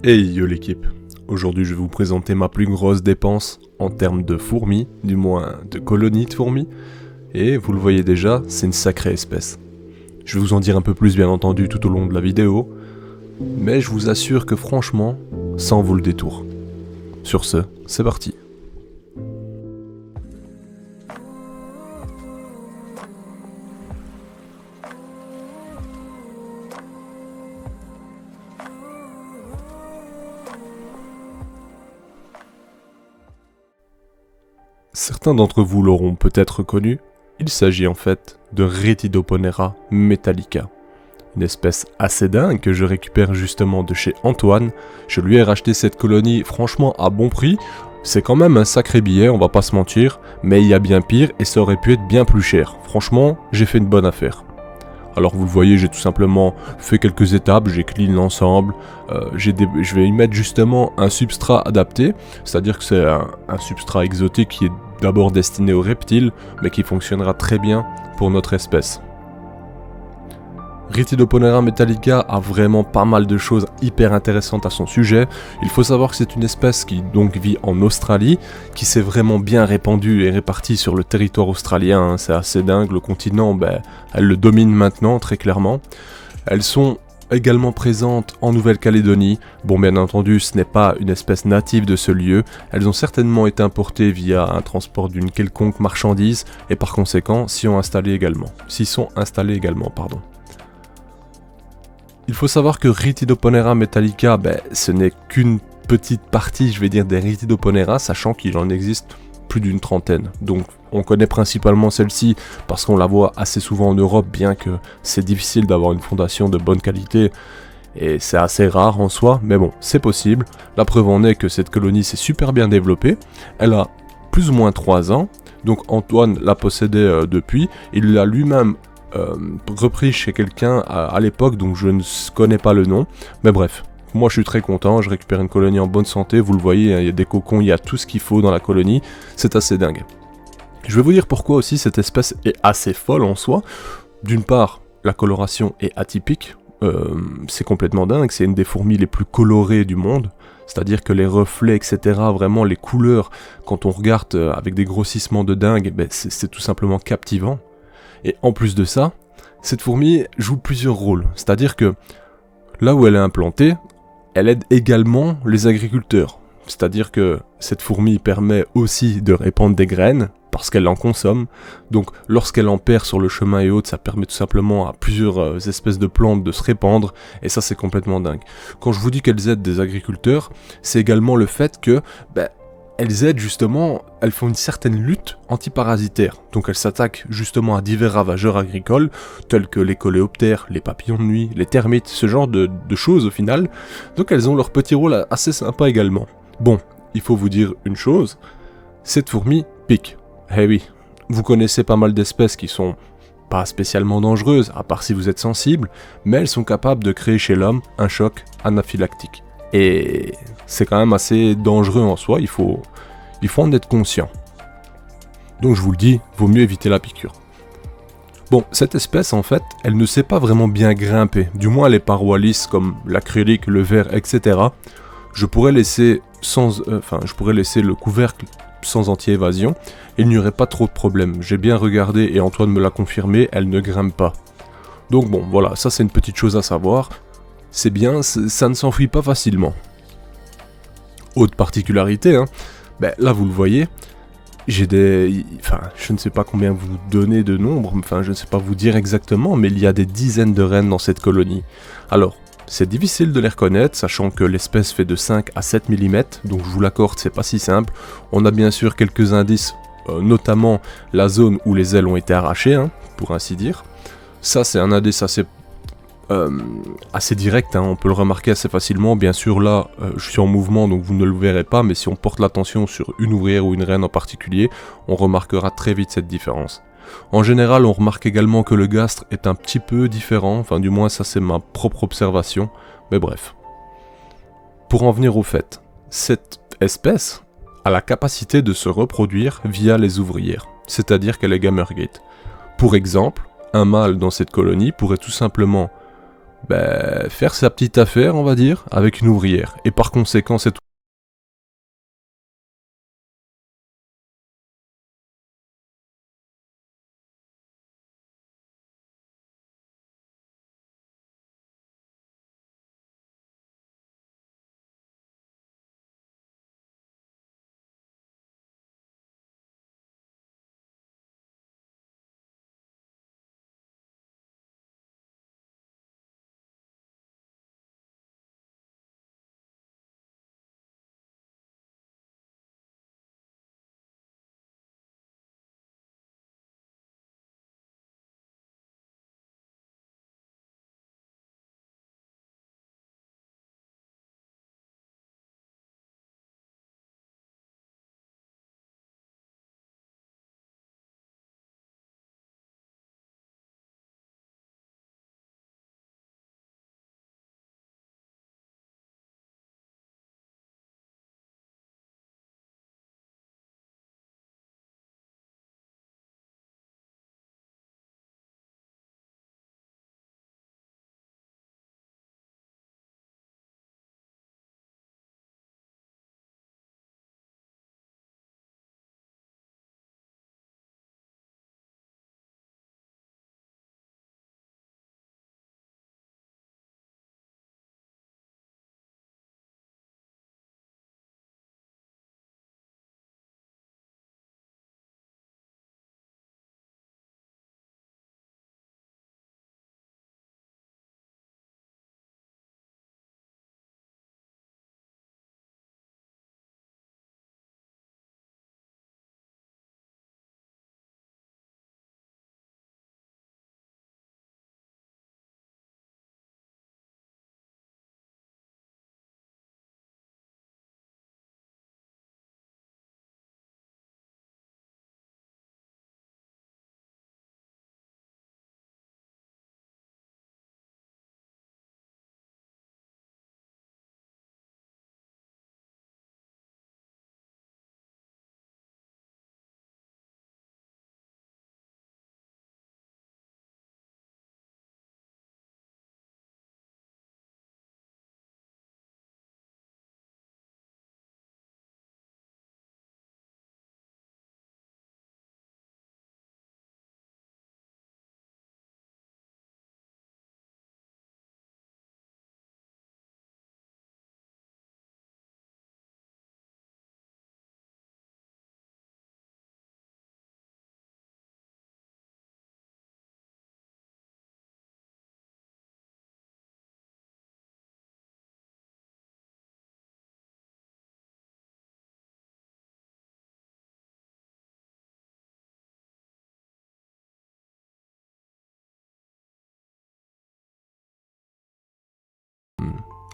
Hey yo l'équipe, aujourd'hui je vais vous présenter ma plus grosse dépense en termes de fourmis, du moins de colonies de fourmis, et vous le voyez déjà, c'est une sacrée espèce. Je vais vous en dire un peu plus bien entendu tout au long de la vidéo, mais je vous assure que franchement, ça en vaut le détour. Sur ce, c'est parti. Certains d'entre vous l'auront peut-être reconnu, il s'agit en fait de Retidoponera metallica. Une espèce assez dingue que je récupère justement de chez Antoine. Je lui ai racheté cette colonie franchement à bon prix. C'est quand même un sacré billet, on va pas se mentir, mais il y a bien pire et ça aurait pu être bien plus cher. Franchement, j'ai fait une bonne affaire. Alors vous le voyez, j'ai tout simplement fait quelques étapes, j'ai clean l'ensemble, je vais y mettre justement un substrat adapté, c'est-à-dire que c'est un substrat exotique qui est d'abord destiné aux reptiles, mais qui fonctionnera très bien pour notre espèce. Retidoponera metallica a vraiment pas mal de choses hyper intéressantes à son sujet. Il faut savoir que c'est une espèce qui donc vit en Australie, qui s'est vraiment bien répandue et répartie sur le territoire australien. C'est assez dingue, le continent, elle le domine maintenant très clairement. Elles sont également présentes en Nouvelle-Calédonie. Bon, bien entendu, ce n'est pas une espèce native de ce lieu. Elles ont certainement été importées via un transport d'une quelconque marchandise et par conséquent s'y sont installées également. Il faut savoir que Retidoponera metallica, ce n'est qu'une petite partie, je vais dire, des Retidoponera, sachant qu'il en existe plus d'une trentaine. Donc on connaît principalement celle-ci parce qu'on la voit assez souvent en Europe, bien que c'est difficile d'avoir une fondation de bonne qualité et c'est assez rare en soi, mais bon, c'est possible. La preuve en est que cette colonie s'est super bien développée, elle a plus ou moins 3 ans, donc Antoine la possédait depuis, il l'a lui-même repris chez quelqu'un à l'époque, donc je ne connais pas le nom, mais bref, moi je suis très content, je récupère une colonie en bonne santé, vous le voyez, il y a des cocons, il y a tout ce qu'il faut dans la colonie, c'est assez dingue. Je vais vous dire pourquoi aussi cette espèce est assez folle en soi. D'une part, la coloration est atypique, c'est complètement dingue, c'est une des fourmis les plus colorées du monde, c'est-à-dire que les reflets, etc., vraiment les couleurs, quand on regarde avec des grossissements de dingue, c'est tout simplement captivant. Et en plus de ça, cette fourmi joue plusieurs rôles, c'est-à-dire que là où elle est implantée, elle aide également les agriculteurs. C'est-à-dire que cette fourmi permet aussi de répandre des graines, parce qu'elle en consomme. Donc lorsqu'elle en perd sur le chemin et autres, ça permet tout simplement à plusieurs espèces de plantes de se répandre, et ça c'est complètement dingue. Quand je vous dis qu'elles aident des agriculteurs, c'est également le fait que elles aident justement, elles font une certaine lutte antiparasitaire. Donc elles s'attaquent justement à divers ravageurs agricoles, tels que les coléoptères, les papillons de nuit, les termites, ce genre de choses au final. Donc elles ont leur petit rôle assez sympa également. Bon, il faut vous dire une chose, cette fourmi pique. Eh oui, vous connaissez pas mal d'espèces qui sont pas spécialement dangereuses, à part si vous êtes sensible, mais elles sont capables de créer chez l'homme un choc anaphylactique. Et c'est quand même assez dangereux en soi, il faut en être conscient. Donc je vous le dis, vaut mieux éviter la piqûre. Bon, cette espèce en fait, elle ne sait pas vraiment bien grimper, du moins les parois lisses comme l'acrylique, le verre, etc. Je pourrais laisser le couvercle sans anti-évasion, et il n'y aurait pas trop de problème. J'ai bien regardé et Antoine me l'a confirmé, elle ne grimpe pas. Donc bon, voilà, ça c'est une petite chose à savoir. C'est bien, ça ne s'enfuit pas facilement. Autre particularité, là vous le voyez, je ne sais pas combien vous donnez de nombre, je ne sais pas vous dire exactement, mais il y a des dizaines de reines dans cette colonie. Alors, c'est difficile de les reconnaître, sachant que l'espèce fait de 5 à 7 mm, donc je vous l'accorde, c'est pas si simple. On a bien sûr quelques indices, notamment la zone où les ailes ont été arrachées, pour ainsi dire. Ça c'est un indice assez direct, on peut le remarquer assez facilement. Bien sûr là je suis en mouvement donc vous ne le verrez pas, mais si on porte l'attention sur une ouvrière ou une reine en particulier, on remarquera très vite cette différence. En général on remarque également que le gastre est un petit peu différent, du moins ça c'est ma propre observation, mais bref. Pour en venir au fait, cette espèce a la capacité de se reproduire via les ouvrières, c'est-à-dire qu'elle est gamergate. Pour exemple, un mâle dans cette colonie pourrait tout simplement faire sa petite affaire, on va dire, avec une ouvrière. Et par conséquent, c'est tout.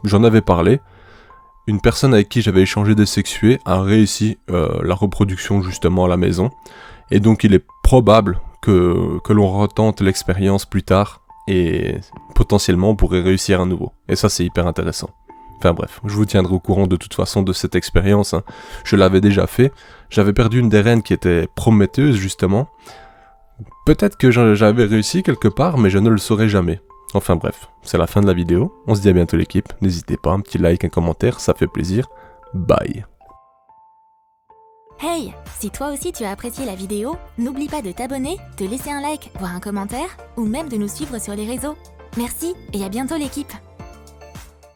J'en avais parlé. Une personne avec qui j'avais échangé des sexués a réussi la reproduction justement à la maison. Et donc il est probable que l'on retente l'expérience plus tard et potentiellement on pourrait réussir à nouveau. Et ça c'est hyper intéressant. Enfin bref, je vous tiendrai au courant de toute façon de cette expérience. Hein. Je l'avais déjà fait. J'avais perdu une des reines qui était prometteuse justement. Peut-être que j'avais réussi quelque part, mais je ne le saurais jamais. Enfin bref, c'est la fin de la vidéo. On se dit à bientôt l'équipe. N'hésitez pas, un petit like, un commentaire, ça fait plaisir. Bye. Hey, si toi aussi tu as apprécié la vidéo, n'oublie pas de t'abonner, de laisser un like, voire un commentaire, ou même de nous suivre sur les réseaux. Merci et à bientôt l'équipe.